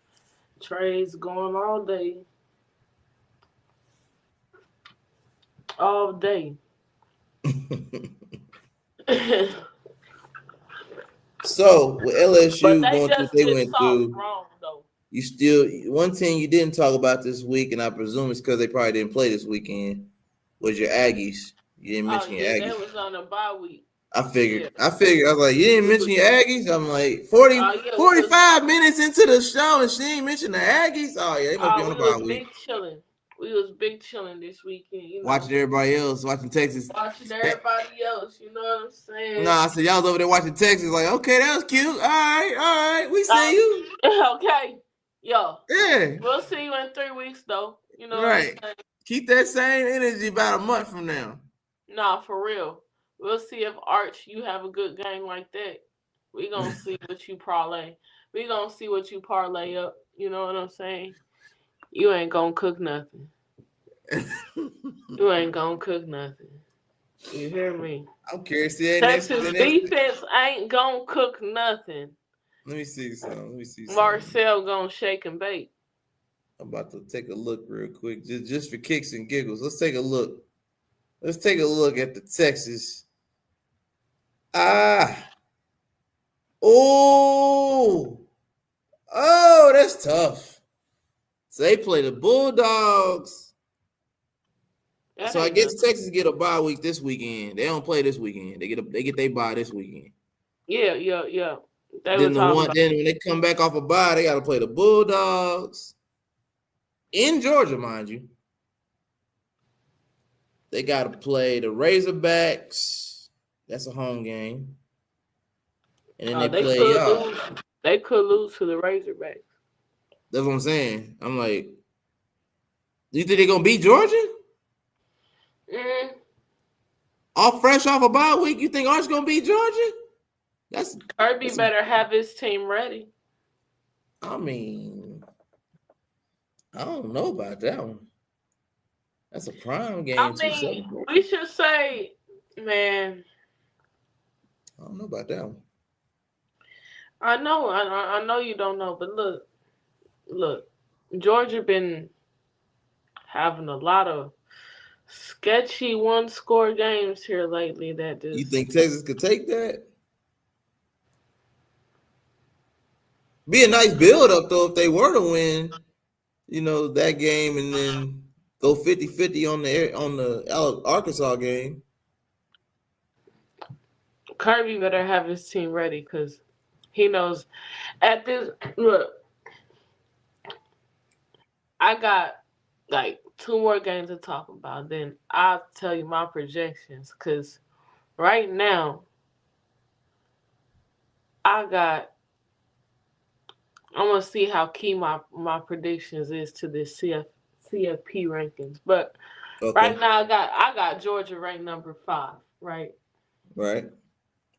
trades going all day. All day. So with LSU But they going through what just they did went something through, wrong though. you still one team you didn't talk about this week, and I presume it's because they probably didn't play this weekend, was your Aggies. You didn't Oh mention your yeah, Aggies. that was on a bye week. I figured. Yeah. I was like, you didn't mention your Aggies? I'm like, 45 minutes into the show and she ain't mentioned the Aggies? Oh, yeah, they must be on the bye week. We was big chilling this weekend, you know. Watching everybody else, watching Texas. Watching everybody else, you know what I'm saying? Nah, I said, y'all was over there watching Texas, like, okay, that was cute. All right, we see you. Okay. Yo. Yeah. We'll see you in 3 weeks, though. You know right. what I'm saying? Keep that same energy about a month from now. Nah, for real. We'll see if Arch, you have a good game like that. We gonna see what you parlay. We gonna see what you parlay up. You know what I'm saying? You ain't gonna cook nothing. You ain't gonna cook nothing. You hear me? I'm curious. Texas defense ain't gonna cook nothing. Let me see something. Marcel gonna shake and bake. I'm about to take a look real quick, just for kicks and giggles. Let's take a look. Let's take a look at the Texas. Oh, that's tough. So they play the Bulldogs. So I guess Texas get a bye week this weekend. They don't play this weekend. They get their bye this weekend. Yeah. Then when they come back off a bye, they got to play the Bulldogs in Georgia, mind you. They got to play the Razorbacks. That's a home game. And then they play y'all. They could lose to the Razorbacks. That's what I'm saying. I'm like, do you think they're gonna beat Georgia? Fresh off a bye week, you think Arch's gonna beat Georgia? Kirby better have his team ready. I mean, I don't know about that one. That's a prime game. I mean, we should say, man. I don't know about that one. I know you don't know, but look, Georgia been having a lot of sketchy one-score games here lately. That just you think Texas could take that? Be a nice build-up though if they were to win, that game and then go 50-50 on the Arkansas game. Kirby better have his team ready because he knows at this look. I got like 2 more games to talk about. Then I'll tell you my projections because right now I'm gonna see how key my predictions is to this CFP rankings. But right now I got Georgia ranked number 5, right? Right.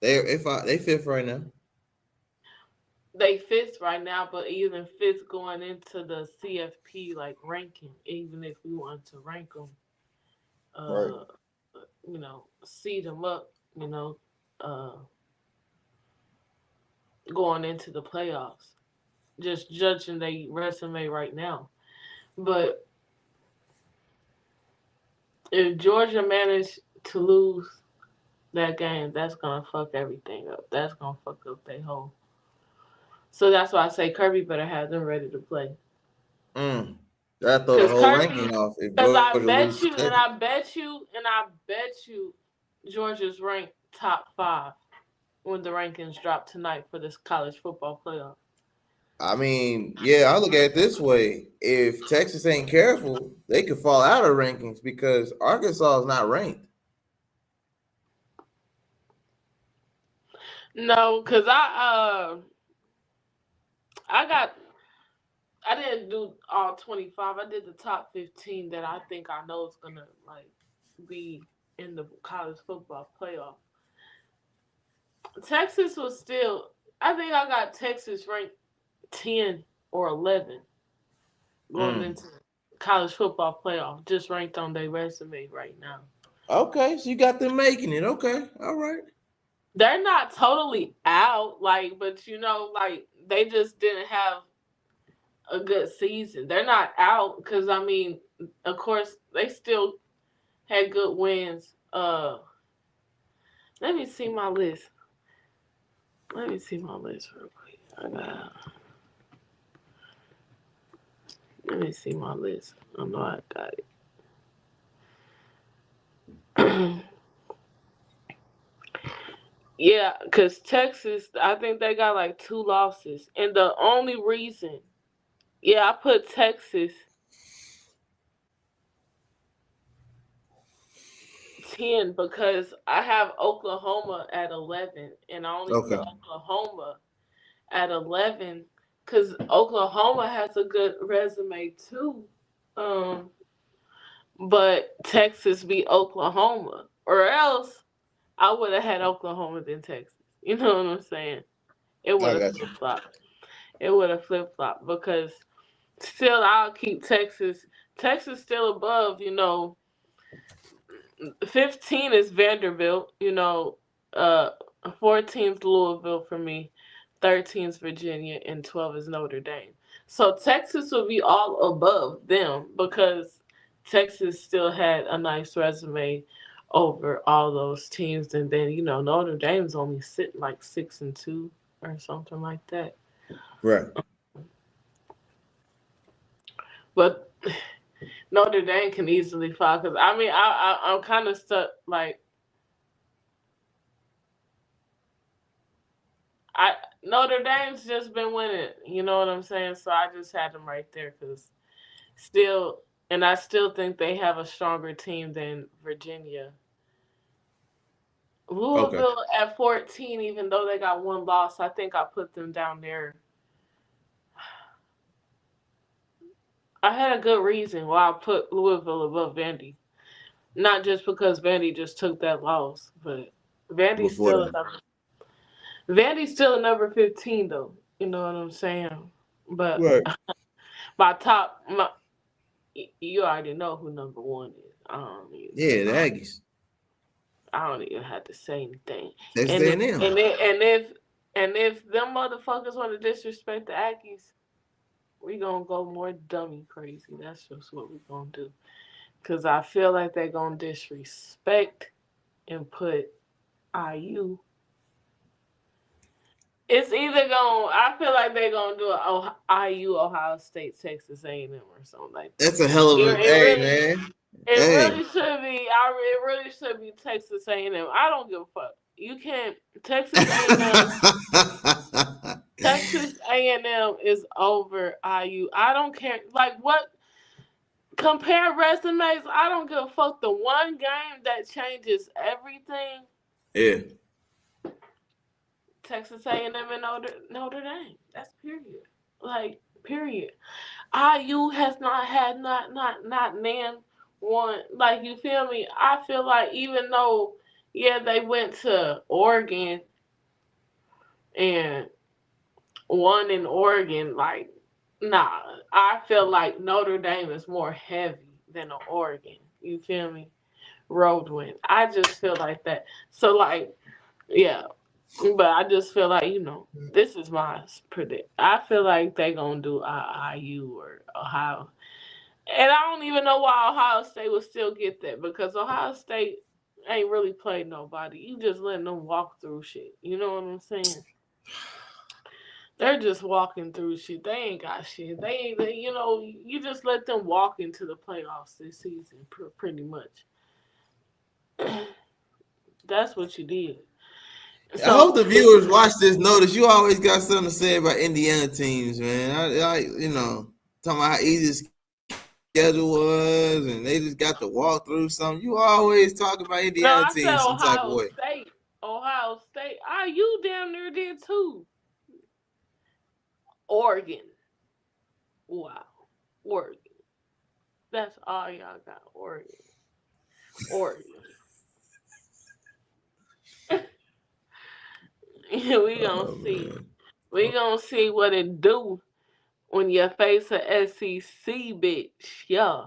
They fifth right now. They fifth right now, but even fifth going into the CFP like ranking, even if we want to rank them, Right. uh, seed them up, uh, going into the playoffs. Just judging their resume right now, but if Georgia managed to lose that game, that's gonna fuck everything up. That's gonna fuck up their whole. So that's why I say Kirby better have them ready to play. That throw the Cause whole Kirby, ranking off if cause Georgia I loses bet you, and Texas. I bet you, and I bet you, Georgia's ranked top 5 when the rankings drop tonight for this college football playoff. I mean, yeah, I look at it this way. If Texas ain't careful, they could fall out of rankings because Arkansas is not ranked. No, cause I got I didn't do all 25. I did the top 15 that I think I know is gonna like be in the college football playoff. Texas was still. I think I got Texas ranked 10 or 11 going Mm. into college football playoff, just ranked on their resume right now. Okay, so you got them making it. Okay, all right. They're not totally out, like, but like they just didn't have a good season. They're not out because I mean, of course, they still had good wins. Let me see my list. Let me see my list real quick. Let me see my list. I know I got it. Yeah, because Texas, I think they got like 2 losses. And the only reason, yeah, I put Texas 10 because I have Oklahoma at 11. And I only put Okay. Oklahoma at 11 because Oklahoma has a good resume too. Um, but Texas beat Oklahoma. Or else I would have had Oklahoma than Texas. You know what I'm saying? It would I have got flip you. flopped. It would have flip flopped because still I'll keep Texas. Texas still above, 15 is Vanderbilt, 14 is Louisville for me, 13 is Virginia, and 12 is Notre Dame. So Texas will be all above them because Texas still had a nice resume over all those teams. And then, Notre Dame's only sitting like 6-2 or something like that. Right. But Notre Dame can easily fall because I mean I'm kind of stuck like I Notre Dame's just been winning. You know what I'm saying? So I just had them right there because still, and I still think they have a stronger team than Virginia. Okay. Louisville at 14, even though they got 1 loss, I think I put them down there. I had a good reason why I put Louisville above Vandy. Not just because Vandy just took that loss, but Vandy's Before still that. a Vandy's still a number 15 though. You know what I'm saying? But Right. my top, you already know who number 1 is. Yeah, the Aggies. I don't even have to say anything. Texas And if A&M. and if them motherfuckers want to disrespect the Aggies, we gonna go more dummy crazy. That's just what we gonna do. Cause I feel like they gonna disrespect and put IU. It's either going. I feel like they're gonna do a IU, Ohio State, Texas A&M, or something like that. That's a hell of It, a it hey really, man. it Hey. really should be. It really should be Texas A&M. I don't give a fuck. You can't. Texas A&M. Texas A&M is over IU. I don't care. Like what? Compare resumes. I don't give a fuck. The one game that changes everything. Yeah. Texas A&M and Notre Dame. That's period. Like period. IU has not had not nan one. Like you feel me? I feel like even though yeah they went to Oregon and one in Oregon. Like, nah, I feel like Notre Dame is more heavy than Oregon. You feel me? Road win. I just feel like that. So like, yeah, but I just feel like this is my predict. I feel like they gonna do IU or Ohio, and I don't even know why Ohio State would still get that because Ohio State ain't really played nobody. You just letting them walk through shit. You know what I'm saying? They're just walking through shit. They ain't got shit. They ain't. You just let them walk into the playoffs this season, pretty much. That's what you did. I hope So the viewers watch this. Notice you always got something to say about Indiana teams, man. I talking about how easy the schedule was, and they just got to walk through something. You always talk about Indiana no, I teams said some type of way. Ohio State. Ohio State. You damn near did too. Oregon. Wow. Oregon. That's all y'all got. Oregon. Oregon. We gonna Oh see. man, We gonna see what it do when you face a SEC bitch. Yeah.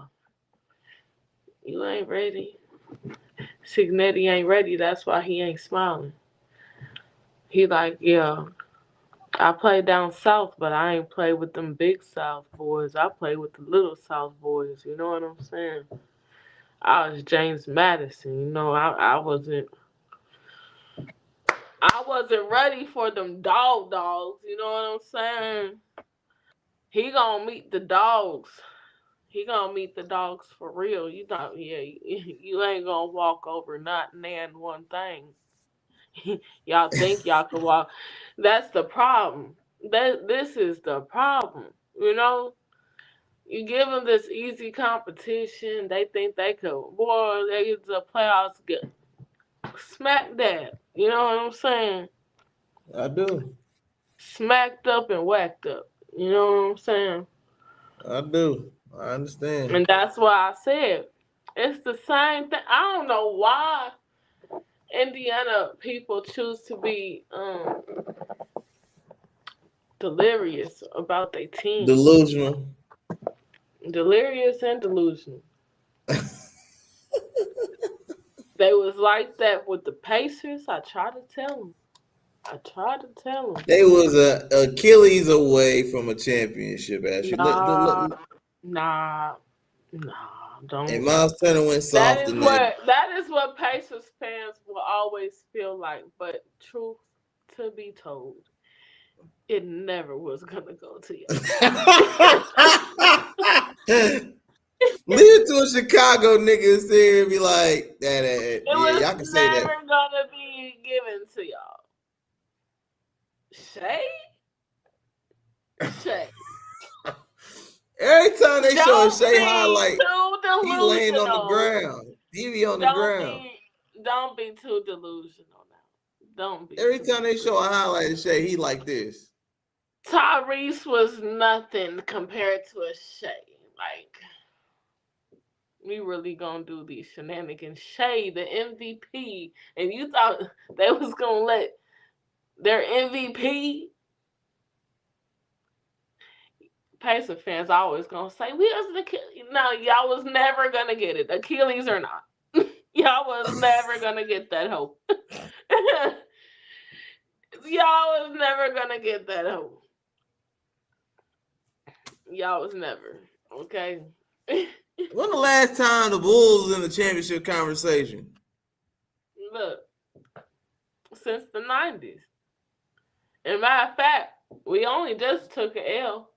You ain't ready. Signetti ain't ready. That's why he ain't smiling. He like, yeah, I play down south, but I ain't play with them big South boys. I play with the little South boys. You know what I'm saying? I was James Madison. I wasn't ready for them dogs. You know what I'm saying? He gonna meet the dogs. He gonna meet the dogs for real. You know, yeah, you ain't gonna walk over not nan one thing. Y'all think y'all can walk. That's the problem. This is the problem. You know, you give them this easy competition. They think they could. Boy, they get to the playoffs, get smack that. You know what I'm saying? I do. Smacked up and whacked up. You know what I'm saying? I do. I understand. And that's why I said it's the same thing. I don't know why Indiana people choose to be delirious about their team. Delusional. Delirious and delusional. They was like that with the Pacers. I tried to tell them. I tried to tell them. They was a Achilles away from a championship. Actually, Nah, nah, nah. and Don't. Miles Turner went soft in that. That is what Pacers fans will always feel like. But truth to be told, it never was gonna go to y'all. Leave it to a Chicago nigga and sit here and be like, It yeah, was y'all can say that. never gonna be given to y'all. Shay? Shay. Every time they show a Don't Shea be highlight, too he laying on the delusional. ground. He be on the Don't ground. be don't be too delusional now. Don't be Every too time they show a highlight of Shea, he like this. Tyrese was nothing compared to a Shay. Like, we really gonna do these shenanigans. Shay, the MVP, and you thought they was gonna let their MVP. Pacer fans always gonna say we was the no, y'all was never gonna get it, Achilles or not. Y'all was never gonna get that hope. Y'all was never gonna get that hope. Y'all was never okay. When the last time the Bulls was in the championship conversation? Look, since the '90s. And matter of fact, we only just took an L,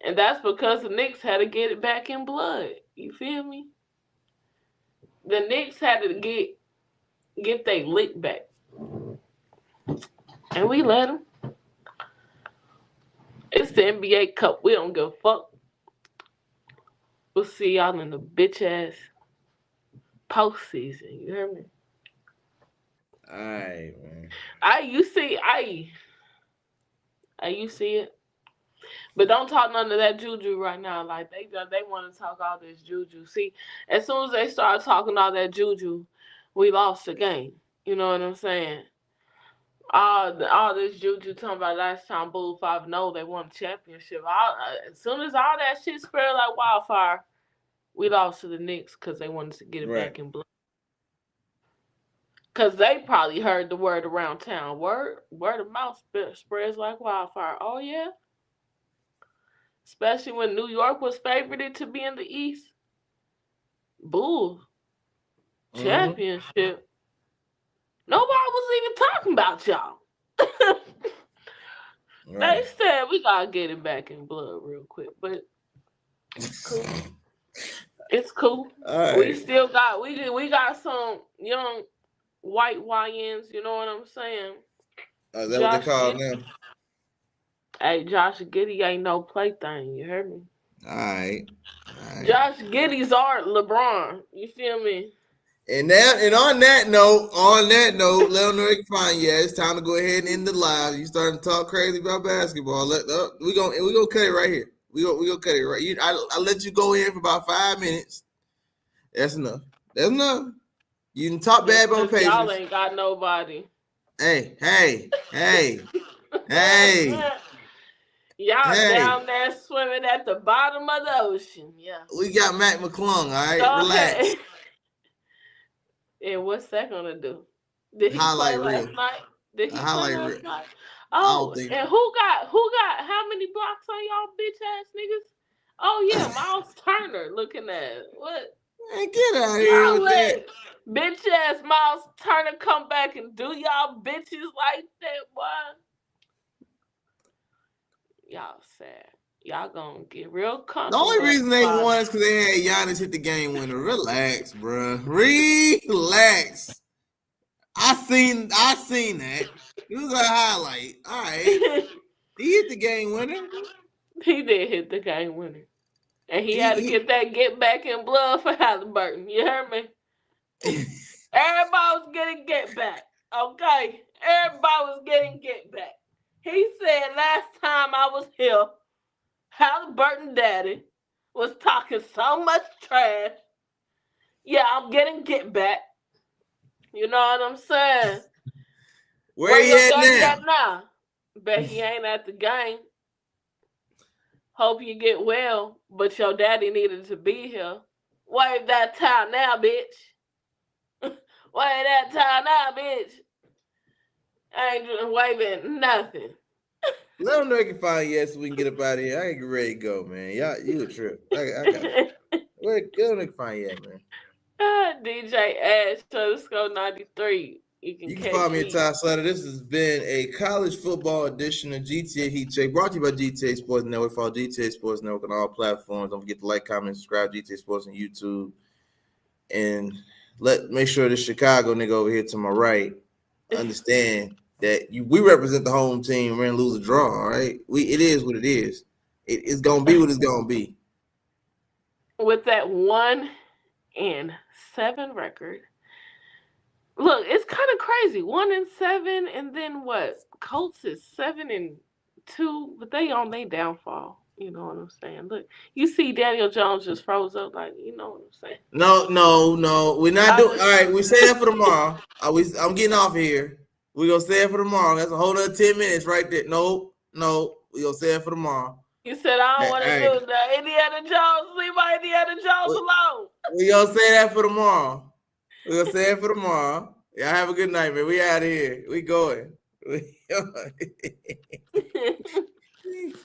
and that's because the Knicks had to get it back in blood. You feel me? The Knicks had to get their lick back, and we let them. It's the NBA Cup. We don't give a fuck. We'll see y'all in the bitch ass postseason. You hear me? All right, man. You see, you see it. But don't talk none of that juju right now. Like they want to talk all this juju. See, as soon as they start talking all that juju, we lost the game. You know what I'm saying? All this juju talking about last time Bull 5-0, they won the championship. As soon as all that shit spread like wildfire, we lost to the Knicks because they wanted to get it back in blood. Because they probably heard the word around town. Word of mouth spreads like wildfire. Oh, yeah? Especially when New York was favored to be in the East. Bulls. Championship. Nobody was even talking about y'all. They said we gotta get it back in blood real quick, but it's cool. It's cool. Right. We still got we got some young white YNs. You know what I'm saying? Is that what they call them? Hey, Josh Giddey ain't no plaything. You heard me? All right. Josh Giddey's art LeBron. You feel me? And on that note, let them know they can find you. It's time to go ahead and end the live. You starting to talk crazy about basketball. We gonna cut it right here. We gonna cut it right. I let you go in for about 5 minutes. That's enough. You can talk bad about the Pacers. Y'all ain't got nobody. Hey. Y'all down there swimming at the bottom of the ocean. Yeah. We got Mac McClung. All right, okay. Relax. And what's that gonna do? Did he play last night? Did he play last night? Oh, and who got how many blocks on y'all bitch ass niggas? Oh yeah, Miles Turner looking at it. What? Man, get out of here with that. Bitch ass Miles Turner come back and do y'all bitches like that, boy. Y'all sad. Y'all gonna get real comfortable. The only reason they won is because they had Giannis hit the game winner. Relax, bro. Relax. I seen that. It was a highlight. All right. He hit the game winner. He did hit the game winner. And he had to get back in blood for Halliburton. You heard me? Everybody was getting get back. Okay? Everybody was getting get back. He said last time I was here, Halliburton daddy was talking so much trash. Yeah, I'm getting get back. You know what I'm saying? Where he at now? Bet he ain't at the game. Hope you get well, but your daddy needed to be here. Wave that towel now, bitch. Wave that towel now, bitch. I ain't waving nothing. Let them know they can find you so we can get up out of here. I ain't ready to go, man. You a trip. I got you. Let them know they can find you at, man. DJ Ash _93. You can follow me at Ty Slatter. This has been a college football edition of GTA Heat Check, brought to you by GTA Sports Network. Follow GTA Sports Network on all platforms. Don't forget to like, comment, and subscribe to GTA Sports on YouTube. And make sure this Chicago nigga over here to my right understand that we represent the home team. We're gonna lose a draw, all right? It is what it is. It's gonna be what it's gonna be. With that 1-7 record. Look, it's kind of crazy. 1-7, and then what? Colts is 7-2, but they on their downfall. You know what I'm saying? Look, you see Daniel Jones just froze up, like, you know what I'm saying? No. We're not doing. All right, we say that for tomorrow. I'm getting off here. We're gonna say it for tomorrow. That's a whole other 10 minutes right there. No, we're gonna say it for tomorrow. You said I don't want to do the Indiana Jones. Leave my Indiana Jones alone. We're gonna say that for tomorrow. We're gonna say it for tomorrow. Y'all have a good night, man. We out of here. We going.